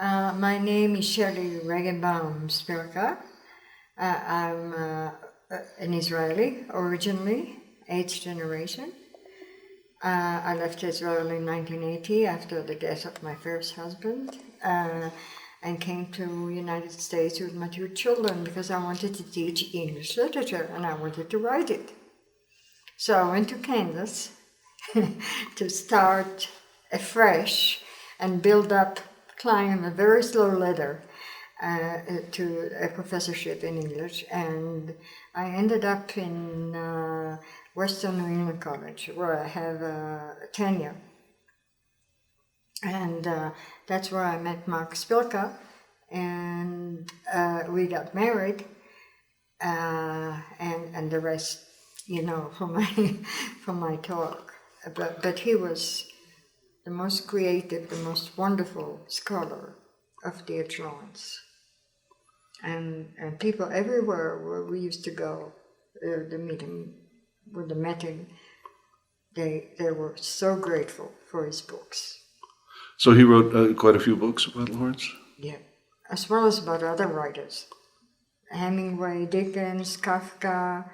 My name is Shelly Spilka. I'm an Israeli originally, eighth generation. I left Israel in 1980 after the death of my first husband and came to the United States with my two children because I wanted to teach English literature and I wanted to write it. So I went to Kansas to start afresh and build up, climb a very slow ladder to a professorship in English, and I ended up in Western New England College, where I have tenure. And that's where I met Mark Spilka, and we got married, and the rest, you know, from my talk. But he was the most creative, the most wonderful scholar of the Lawrence. And people everywhere where we used to go, the meeting, with the meeting, they were so grateful for his books. So he wrote quite a few books about Lawrence? Yeah, as well as about other writers. Hemingway, Dickens, Kafka,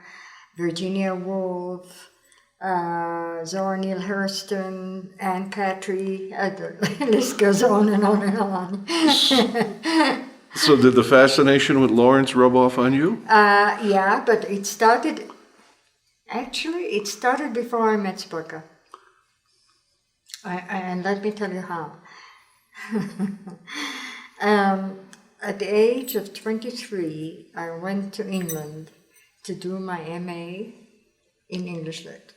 Virginia Woolf, Zora Neale Hurston, Anne Patry, the list goes on and on and on. So did the fascination with Lawrence rub off on you? Yeah, but it started before I met Spilka. And let me tell you how. At the age of 23, I went to England to do my MA in English Lit.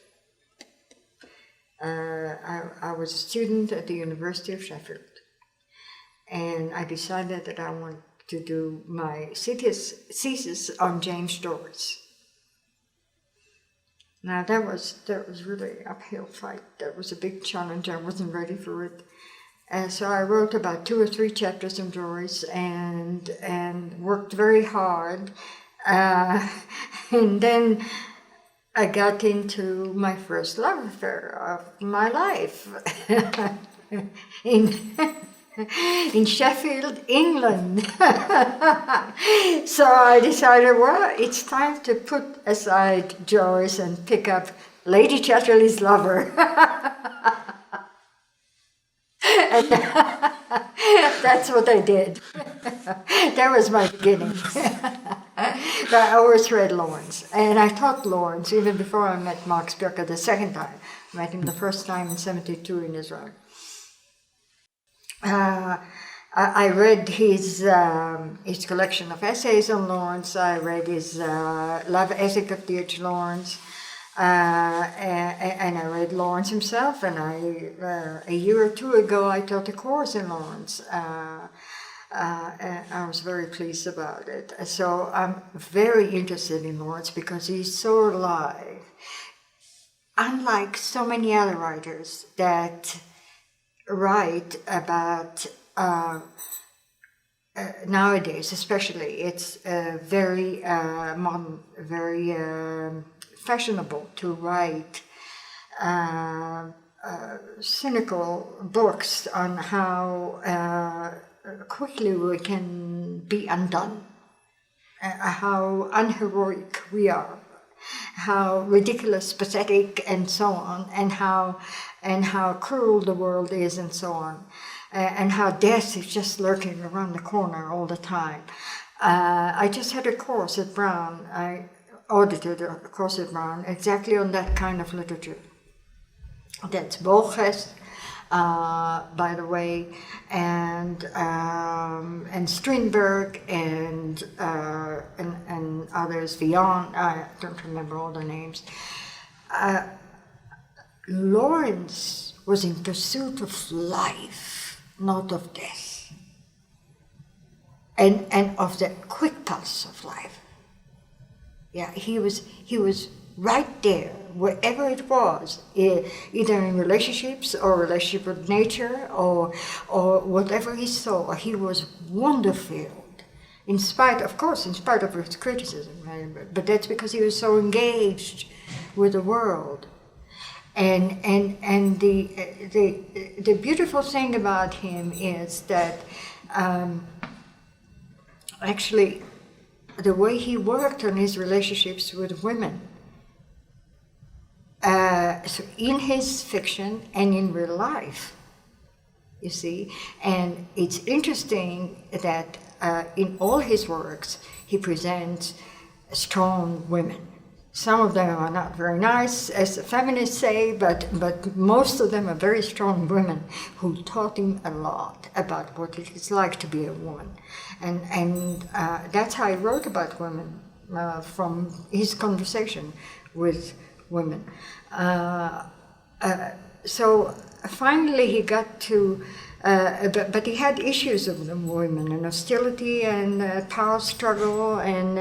I was a student at the University of Sheffield, and I decided that I want to do my thesis on James Joyce. Now that was really an uphill fight. That was a big challenge. I wasn't ready for it. So I wrote about 2 or 3 chapters on Joyce and worked very hard. And then I got into my first love affair of my life in Sheffield, England. So I decided, well, it's time to put aside Joyce and pick up Lady Chatterley's Lover. And that's what I did. That was my beginning. But I always read Lawrence, and I taught Lawrence even before I met Mark Spilka the second time. I met him the first time in '72 in Israel. I read his collection of essays on Lawrence. I read his Love Ethic of D.H. Lawrence. And I read Lawrence himself, and a year or 2 ago I taught a course in Lawrence. And I was very pleased about it. So I'm very interested in Lawrence because he's so alive. Unlike so many other writers that write about nowadays, especially, it's very modern, very fashionable to write cynical books on how quickly we can be undone, how unheroic we are, how ridiculous, pathetic, and so on, and how cruel the world is, and so on, and how death is just lurking around the corner all the time. I just had a course at Brown. I audited a course at Brown exactly on that kind of literature. That's Borges, by the way, and Strindberg and others, Villon, I don't remember all the names. Lawrence was in pursuit of life, not of death, and of the quick pulse of life. Yeah, he was right there, wherever it was, either in relationships or relationship with nature or whatever he saw. He was wonder-filled, in spite of his criticism, but that's because he was so engaged with the world. And the beautiful thing about him is that Actually, the way he worked on his relationships with women, so in his fiction and in real life, you see. And it's interesting that in all his works, he presents strong women. Some of them are not very nice, as the feminists say, but most of them are very strong women who taught him a lot about what it is like to be a woman. And that's how he wrote about women, from his conversation with women. So finally he got to, but he had issues with the women and hostility and power struggle, and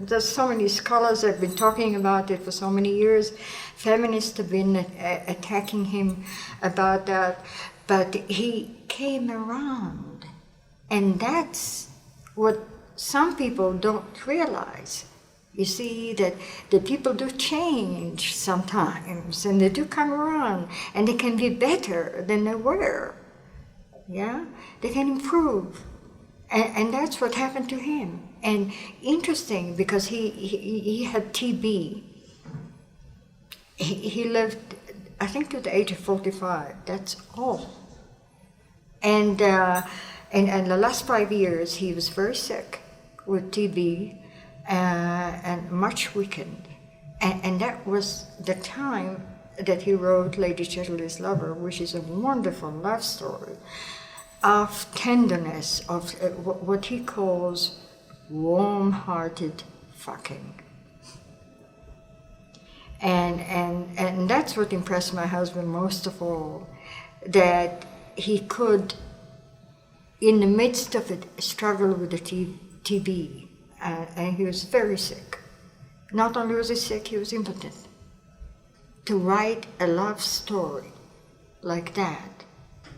there's so many scholars that have been talking about it for so many years. Feminists have been attacking him about that, but he came around, and that's what some people don't realize. You see that the people do change sometimes, and they do come around, and they can be better than they were. Yeah, they can improve, and that's what happened to him. And interesting, because he had TB. He lived, I think, to the age of 45. That's all. And the last 5 years, he was very sick with TB. And much weakened. And that was the time that he wrote Lady Chatterley's Lover, which is a wonderful love story of tenderness, of what he calls warm-hearted fucking. And that's what impressed my husband most of all, that he could, in the midst of it, struggle with the TB. And he was very sick. Not only was he sick, he was impotent. To write a love story like that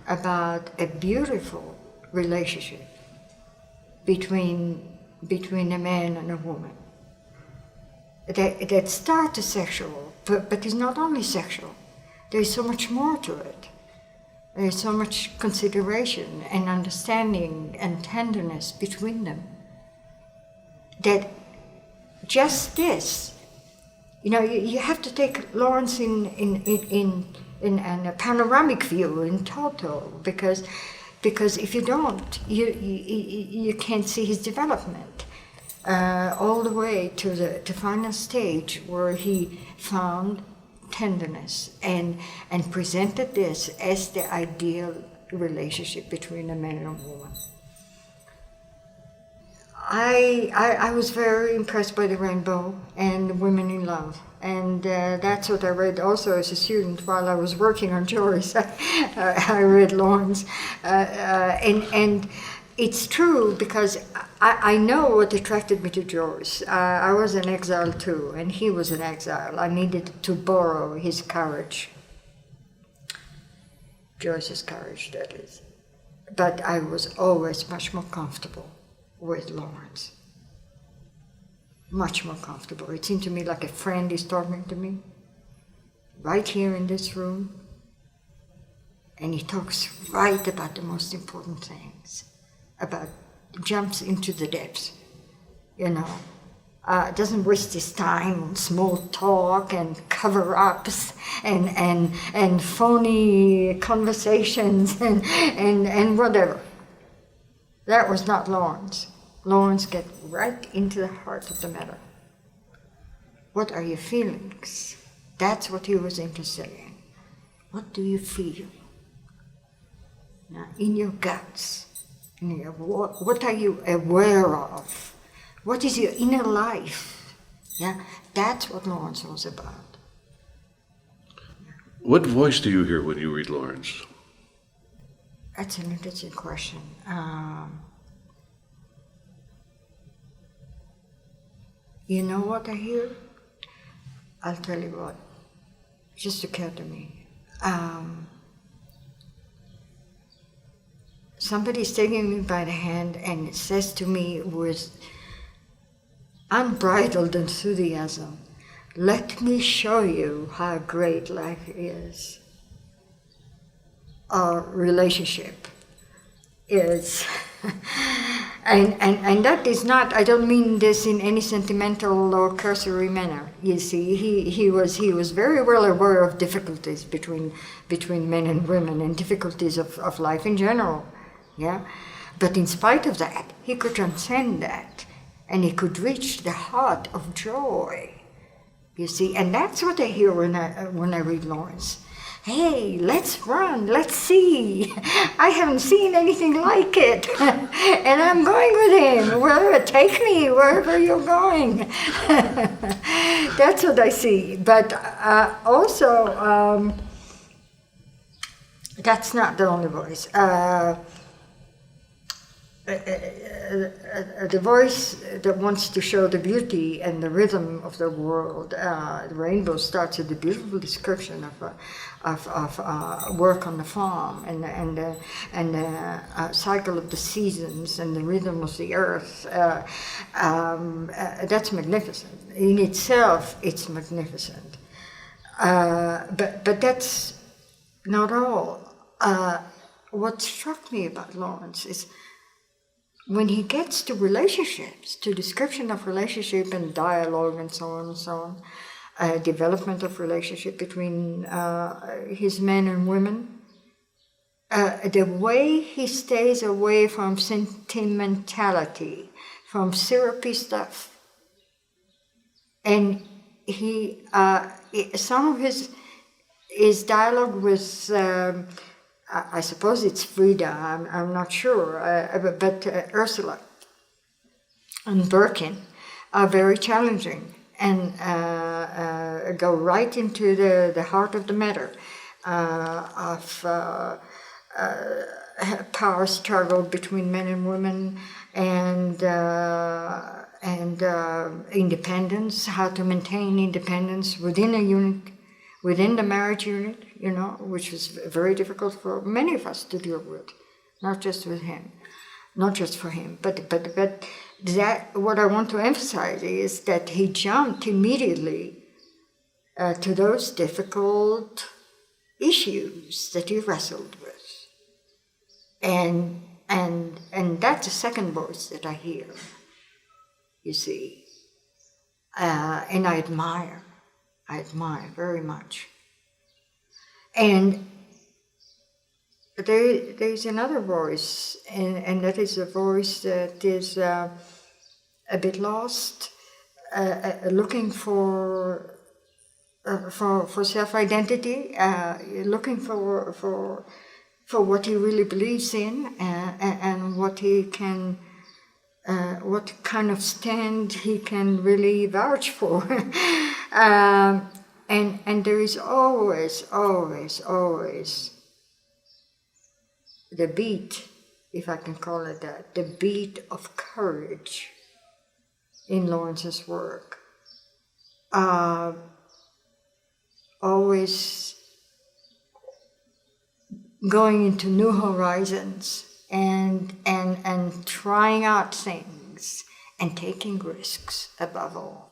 about a beautiful relationship between a man and a woman that starts as sexual, but is not only sexual. There's so much more to it. There's so much consideration and understanding and tenderness between them. That just this, you have to take Lawrence in a panoramic view, in total, because if you don't, you can't see his development all the way to the final stage where he found tenderness and presented this as the ideal relationship between a man and a woman. I was very impressed by The Rainbow and Women in Love, and that's what I read also as a student while I was working on Joyce. I read Lawrence, and it's true because I know what attracted me to Joyce. I was in exile too, and he was in exile. I needed to borrow his courage, Joyce's courage, that is. But I was always much more comfortable with Lawrence. Much more comfortable. It seemed to me like a friend is talking to me, right here in this room. And he talks right about the most important things, jumps into the depths, doesn't waste his time on small talk and cover-ups and phony conversations and whatever. That was not Lawrence. Lawrence get right into the heart of the matter. What are your feelings? That's what he was interested in. What do you feel? Now, in your guts. What are you aware of? What is your inner life? Yeah, that's what Lawrence was about. What voice do you hear when you read Lawrence? That's an interesting question. You know what I hear? I'll tell you what. Just occurred to me. Somebody's taking me by the hand and it says to me with unbridled enthusiasm, "Let me show you how great life is." Our relationship is, and that is not, I don't mean this in any sentimental or cursory manner. You see, he was very well aware of difficulties between men and women, and difficulties of life in general, yeah. But in spite of that, he could transcend that, and he could reach the heart of joy. You see, and that's what I hear when I read Lawrence. Hey, let's run, let's see. I haven't seen anything like it. And I'm going with him. Take me wherever you're going. That's what I see. But also, that's not the only voice. The voice that wants to show the beauty and the rhythm of the world. The Rainbow starts with a beautiful description of work on the farm and the cycle of the seasons and the rhythm of the earth. That's magnificent. In itself, it's magnificent. But that's not all. What struck me about Lawrence is when he gets to relationships, to description of relationship and dialogue and so on, development of relationship between his men and women, the way he stays away from sentimentality, from syrupy stuff, and he some of his dialogue with. I suppose it's Frida, I'm not sure, but Ursula and Birkin are very challenging and go right into the heart of the matter of power struggle between men and women and independence, how to maintain independence within a unit, within the marriage unit, which was very difficult for many of us to deal with, not just with him, not just for him, but that what I want to emphasize is that he jumped immediately to those difficult issues that he wrestled with, and that's the second voice that I hear, you see, and I admire very much. And there's another voice, and that is a voice that is a bit lost, looking for self-identity, looking for what he really believes in, and what he can, what kind of stand he can really vouch for. And there is always the beat, if I can call it that, the beat of courage in Lawrence's work. Always going into new horizons and trying out things and taking risks above all.